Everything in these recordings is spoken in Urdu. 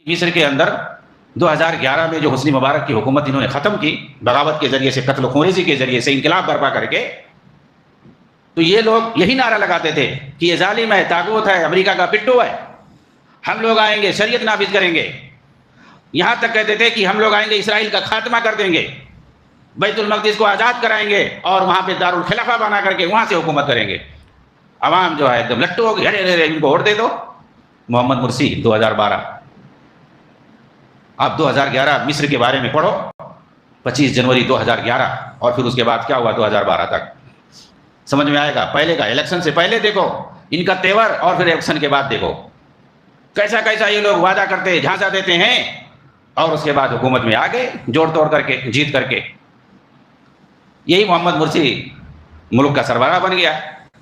مصر کے اندر 2011 میں جو حسنی مبارک کی حکومت انہوں نے ختم کی بغاوت کے ذریعے سے، قتل و خونریزی کے ذریعے سے، انقلاب برپا کر کے، تو یہ لوگ یہی نعرہ لگاتے تھے کہ یہ ظالم ہے، طاغوت ہے، امریکہ کا پٹھو ہے، ہم لوگ آئیں گے شریعت نافذ کریں گے. یہاں تک کہتے تھے کہ ہم لوگ آئیں گے اسرائیل کا خاتمہ کر دیں گے، بیت المقدس کو آزاد کرائیں گے اور وہاں پہ دارالخلافہ بنا کر کے وہاں سے حکومت کریں گے. عوام جو ہے ایک دم لٹو ہو گئی، ارے ان کو ووٹ دے دو. محمد مرسی 2012. آپ 2011 مصر کے بارے میں پڑھو، 25 جنوری 2011، اور پھر اس کے بعد کیا ہوا 2012 تک سمجھ میں آئے گا. پہلے کا الیکشن سے پہلے دیکھو ان کا تیور، اور پھر الیکشن کے بعد دیکھو کیسا کیسا یہ لوگ وعدہ کرتے جھانسا دیتے ہیں، اور اس کے بعد حکومت میں آ گئے جوڑ توڑ کر کے، جیت کر کے. یہی محمد مرسی ملک کا سربراہ بن گیا.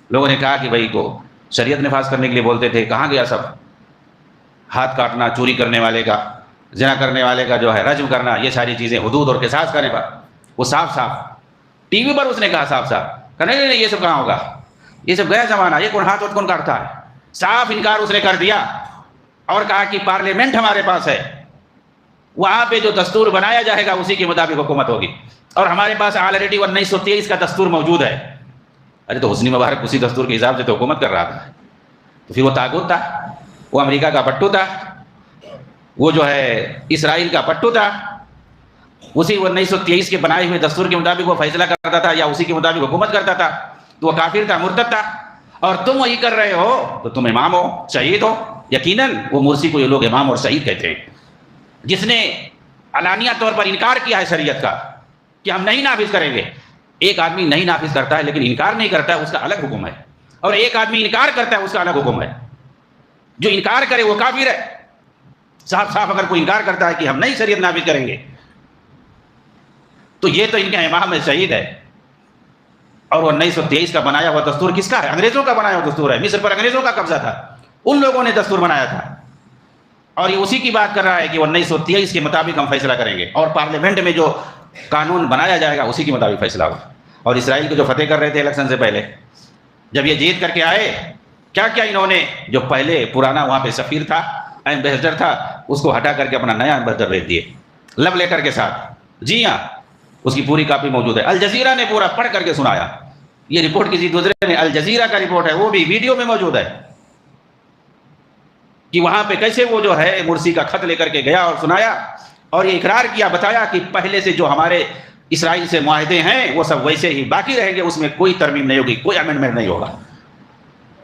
لوگوں نے کہا کہ بھائی کو شریعت نفاذ کرنے کے لیے بولتے تھے، کہاں گیا سب؟ ہاتھ کاٹنا، چوری کرنے والے کا، زنا کرنے والے کا جو ہے رجم کرنا، یہ ساری چیزیں حدود اور قصاص کرنے پر وہ صاف صاف ٹی وی پر اس نے کہا صاف صاف کہ نہیں یہ سب کہاں ہوگا، یہ سب گیا زمانہ، یہ کون ہاتھ کون کاٹتا ہے. صاف انکار اس نے کر دیا اور کہا کہ پارلیمنٹ ہمارے پاس ہے، وہاں پہ جو دستور بنایا جائے گا اسی کے مطابق حکومت ہوگی، اور ہمارے پاس آلریڈی 1923 کا دستور موجود ہے. ارے تو حسنی مبارک اسی دستور کے حساب سے تو حکومت کر رہا تھا. تو پھر وہ طاغوت تھا، وہ امریکہ کا پٹھو تھا، وہ جو ہے اسرائیل کا پٹھو تھا. اسی 1923 کے بنائے ہوئے دستور کے مطابق وہ فیصلہ کرتا تھا یا اسی کے مطابق حکومت کرتا تھا. تو وہ کافر تھا، مرتد تھا، اور تم وہی کر رہے ہو تو تم امام ہو، شہید ہو. یقیناً وہ مرسی کو یہ لوگ امام اور شہید کہتے ہیں، جس نے علانیہ طور پر انکار کیا ہے شریعت کا کہ ہم نہیں نافذ کریں گے. ایک آدمی نہیں نافذ کرتا ہے لیکن انکار نہیں کرتا ہے، اس کا الگ حکم ہے، اور ایک آدمی انکار کرتا ہے اس کا الگ حکم ہے. جو انکار کرے وہ کافر ہے. صاف صاف اگر کوئی انکار کرتا ہے کہ ہم نہیں شریعت نافذ کریں گے تو یہ تو ان کا امام شہید ہے. اور وہ 1923 کا بنایا ہوا دستور کس کا ہے؟ انگریزوں کا بنایا ہوا دستور ہے. مصر پر انگریزوں کا قبضہ تھا، ان لوگوں نے دستور بنایا تھا، اور یہ اسی کی بات کر رہا ہے کہ 1923 کے مطابق ہم فیصلہ کریں گے، اور پارلیمنٹ میں جو قانون بنایا جائے گا اسی کے مطابق فیصلہ ہوگا. اور اسرائیل کو جو فتح کر رہے تھے الیکشن سے پہلے، جب یہ جیت کر کے آئے، کیا کیا انہوں نے، جو پہلے پرانا وہاں پہ سفیر تھا، ایمبیسڈر تھا، اس کو ہٹا کر کے اپنا نیا ایمبیسڈر بھیج دیے لو لیٹر کے ساتھ. جی ہاں، اس کی پوری کاپی موجود ہے. الجزیرہ نے پورا پڑھ کر کے سنایا. یہ رپورٹ کسی دوسرے نے، الجزیرہ کا رپورٹ ہے، وہ بھی ویڈیو میں موجود ہے کہ وہاں پہ کیسے وہ جو ہے مرسی کا خط لے کر کے گیا اور سنایا، اور یہ اقرار کیا، بتایا کہ پہلے سے جو ہمارے اسرائیل سے معاہدے ہیں وہ سب ویسے ہی باقی رہیں گے، اس میں کوئی ترمیم نہیں ہوگی، کوئی امینڈمنٹ نہیں ہوگا.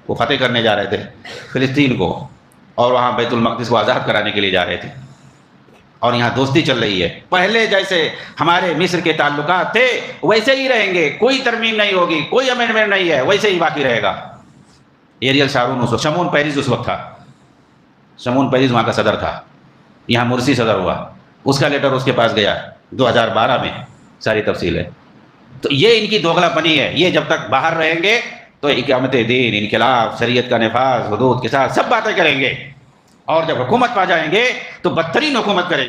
وہ فتح کرنے جا رہے تھے فلسطین کو، اور وہاں بیت المقدس کو آزاد کرانے کے لیے جا رہے تھے، اور یہاں دوستی چل رہی ہے. پہلے جیسے ہمارے مصر کے تعلقات تھے ویسے ہی رہیں گے، کوئی ترمیم نہیں ہوگی، کوئی امینڈمنٹ نہیں ہے، ویسے ہی باقی رہے گا. ایریل شارون اس وقت، شمون پیریز اس وقت تھا، شمون پیریز وہاں کا صدر تھا، یہاں مرسی صدر ہوا. اس کا لیٹر اس کے پاس گیا 2012 میں، ساری تفصیل ہے. تو یہ ان کی دوغلا پنی ہے. یہ جب تک باہر رہیں گے تو اقامت دین، انقلاب، شریعت کا نفاذ، حدود کے ساتھ سب باتیں کریں گے، اور جب حکومت پا جائیں گے تو بدترین حکومت کریں گے.